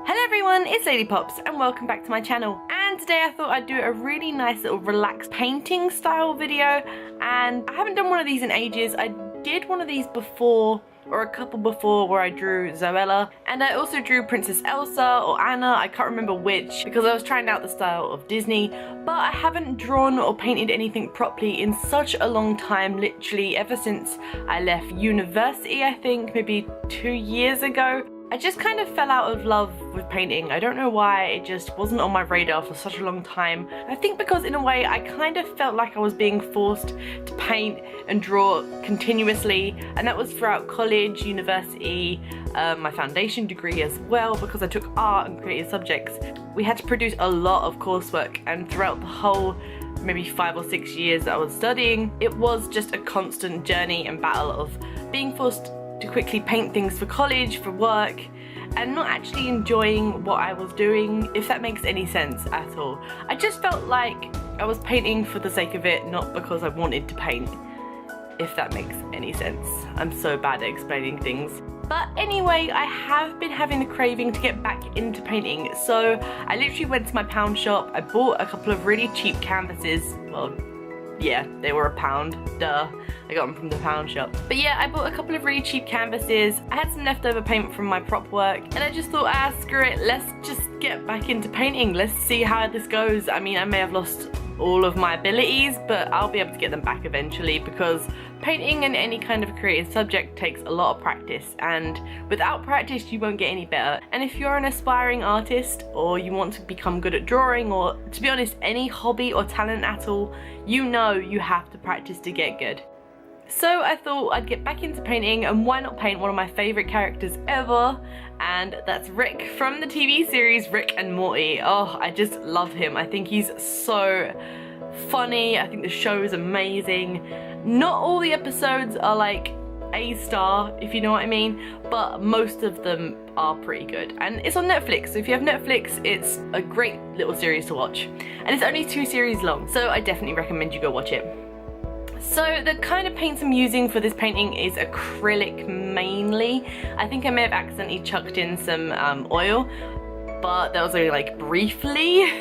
Hello everyone, it's Lady Pops and welcome back to my channel. And today I thought I'd do a really nice little relaxed painting style video, and I haven't done one of these in ages. I did one of these before, or a couple before, where I drew Zoella, and I also drew Princess Elsa or Anna, I can't remember which, because I was trying out the style of Disney, but I haven't drawn or painted anything properly in such a long time, literally ever since I left university, I think maybe 2 years ago. I just kind of fell out of love with painting. I don't know why, it just wasn't on my radar for such a long time. I think because in a way I kind of felt like I was being forced to paint and draw continuously, and that was throughout college, university, my foundation degree as well, because I took art and creative subjects. We had to produce a lot of coursework, and throughout the whole maybe 5 or 6 years that I was studying, it was just a constant journey and battle of being forced to quickly paint things for college, for work, and not actually enjoying what I was doing, if that makes any sense at all. I just felt like I was painting for the sake of it, not because I wanted to paint, if that makes any sense. I'm so bad at explaining things. But anyway, I have been having the craving to get back into painting, so I literally went to my pound shop. I bought a couple of really cheap canvases. Well, yeah, they were £1, duh. I got them from the pound shop. But yeah, I bought a couple of really cheap canvases. I had some leftover paint from my prop work, and I just thought, screw it, let's just get back into painting. Let's see how this goes. I mean, I may have lost all of my abilities, but I'll be able to get them back eventually, because painting in any kind of creative subject takes a lot of practice, and without practice you won't get any better. And if you're an aspiring artist, or you want to become good at drawing, or to be honest, any hobby or talent at all, you know you have to practice to get good. So I thought I'd get back into painting, and why not paint one of my favourite characters ever, and that's Rick from the TV series Rick and Morty. Oh, I just love him. I think he's so funny. I think the show is amazing. Not all the episodes are like A-star, if you know what I mean, but most of them are pretty good. And it's on Netflix, so if you have Netflix, it's a great little series to watch. And it's only 2 series long, so I definitely recommend you go watch it. So the kind of paints I'm using for this painting is acrylic mainly. I think I may have accidentally chucked in some oil, but that was only like briefly.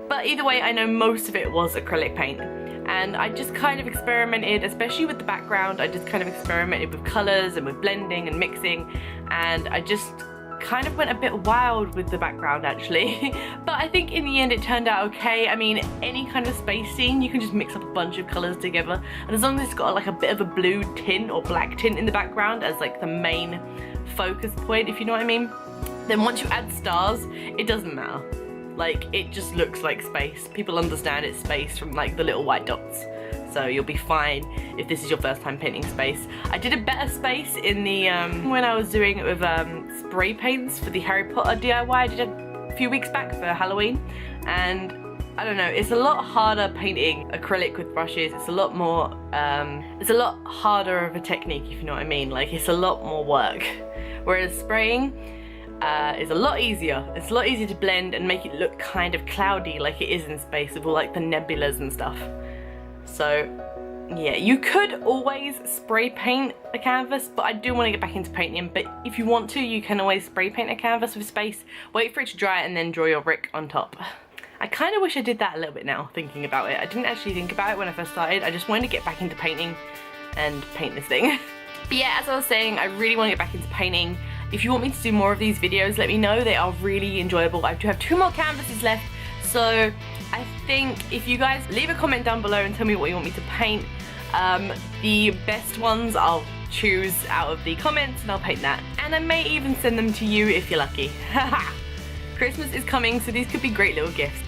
But either way, I know most of it was acrylic paint. And I just kind of experimented, especially with the background, I just kind of experimented with colours and with blending and mixing, and I just kind of went a bit wild with the background actually. But I think in the end it turned out okay. I mean, any kind of space scene, you can just mix up a bunch of colours together, and as long as it's got like a bit of a blue tint or black tint in the background as like the main focus point, if you know what I mean, then once you add stars, it doesn't matter. Like, it just looks like space. People understand it's space from like the little white dots. So you'll be fine if this is your first time painting space. I did a better space in the, when I was doing it with spray paints for the Harry Potter DIY I did a few weeks back for Halloween. And I don't know, it's a lot harder painting acrylic with brushes. It's a lot more, it's a lot harder of a technique, if you know what I mean. Like, it's a lot more work. Whereas spraying is a lot easier. It's a lot easier to blend and make it look kind of cloudy like it is in space with all like the nebulas and stuff. So yeah, you could always spray paint a canvas, but I do want to get back into painting. But if you want to, you can always spray paint a canvas with space, wait for it to dry, and then draw your Rick on top. I kind of wish I did that a little bit now, thinking about it. I didn't actually think about it when I first started. I just wanted to get back into painting and paint this thing. But yeah, as I was saying, I really want to get back into painting. If you want me to do more of these videos, let me know. They are really enjoyable. I do have 2 more canvases left, so I think if you guys leave a comment down below and tell me what you want me to paint, the best ones I'll choose out of the comments and I'll paint that. And I may even send them to you if you're lucky. Christmas is coming, so these could be great little gifts.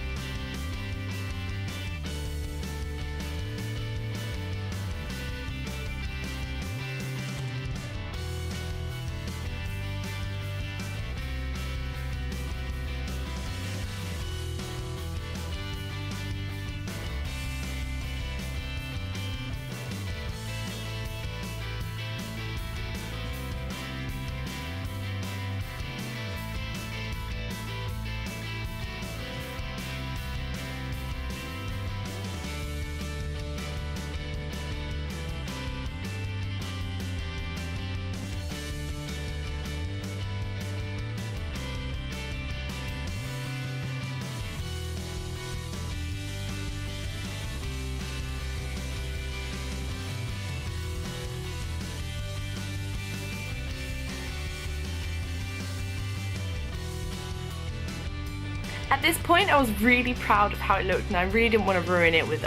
At this point I was really proud of how it looked, and I really didn't want to ruin it with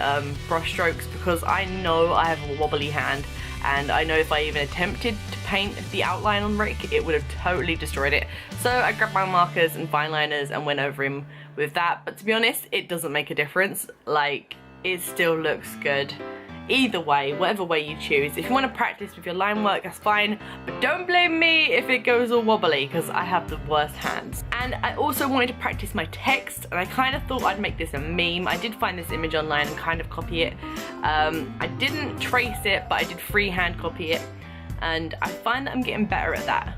brush strokes, because I know I have a wobbly hand, and I know if I even attempted to paint the outline on Rick, it would have totally destroyed it. So I grabbed my markers and fine liners and went over him with that, but to be honest, it doesn't make a difference. Like, it still looks good. Either way, whatever way you choose. If you want to practice with your line work, that's fine, but don't blame me if it goes all wobbly, because I have the worst hands. And I also wanted to practice my text, and I kind of thought I'd make this a meme. I did find this image online and kind of copy it. I didn't trace it, but I did freehand copy it, and I find that I'm getting better at that.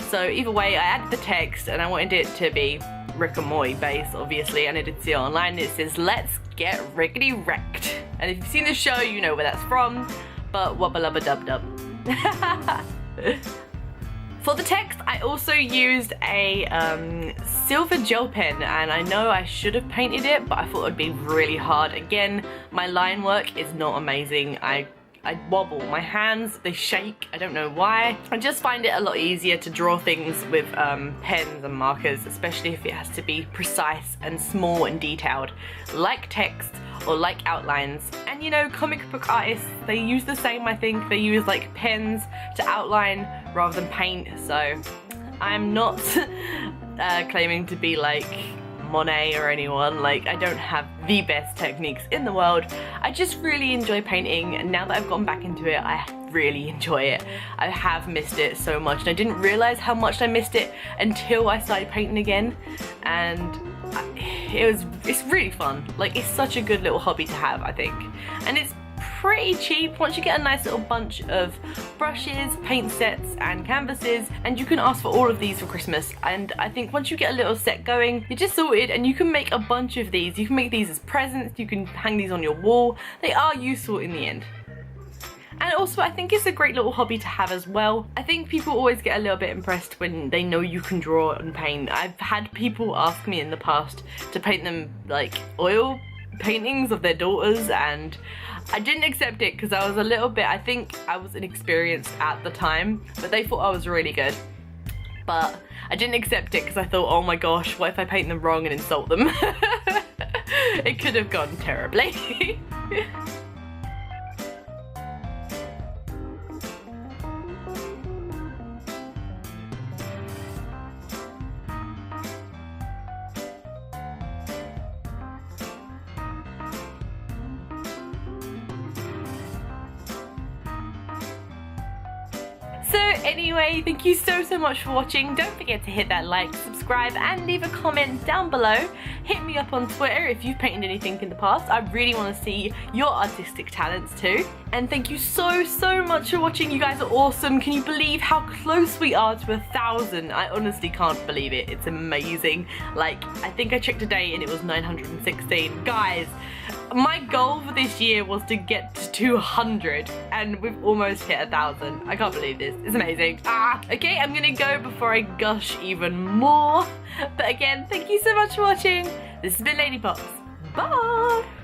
So either way, I added the text, and I wanted it to be Rick and Morty based, obviously, and I did see it online. It says, "Let's get rickety wrecked." And if you've seen the show, you know where that's from, but wubba lubba dub dub. For the text, I also used a silver gel pen, and I know I should have painted it, but I thought it'd be really hard. Again, my line work is not amazing. I wobble, my hands, they shake, I don't know why. I just find it a lot easier to draw things with pens and markers, especially if it has to be precise and small and detailed, like text or like outlines. And you know, comic book artists, they use the same, I think. They use like pens to outline rather than paint, so I'm not claiming to be like Monet or anyone. Like, I don't have the best techniques in the world. I just really enjoy painting, and now that I've gotten back into it, I really enjoy it. I have missed it so much, and I didn't realize how much I missed it until I started painting again, and it's really fun. Like, it's such a good little hobby to have, I think, and it's pretty cheap once you get a nice little bunch of brushes, paint sets and canvases, and you can ask for all of these for Christmas. And I think once you get a little set going, you're just sorted, and you can make a bunch of these. You can make these as presents, you can hang these on your wall. They are useful in the end. And also, I think it's a great little hobby to have as well. I think people always get a little bit impressed when they know you can draw and paint. I've had people ask me in the past to paint them like oil paintings of their daughters, and I didn't accept it because I was a little bit, I think I was inexperienced at the time, but they thought I was really good. But I didn't accept it because I thought, oh my gosh, what if I paint them wrong and insult them? It could have gone terribly. So anyway, thank you so much for watching. Don't forget to hit that like, subscribe, and leave a comment down below. Hit me up on Twitter if you've painted anything in the past. I really want to see your artistic talents too. And thank you so much for watching. You guys are awesome. Can you believe how close we are to 1,000? I honestly can't believe it. It's amazing. Like, I think I checked today and it was 916. Guys, my goal for this year was to get to 200, and we've almost hit 1,000. I can't believe this. It's amazing. Okay, I'm gonna go before I gush even more. But again, thank you so much for watching. This has been Lady Pops. Bye!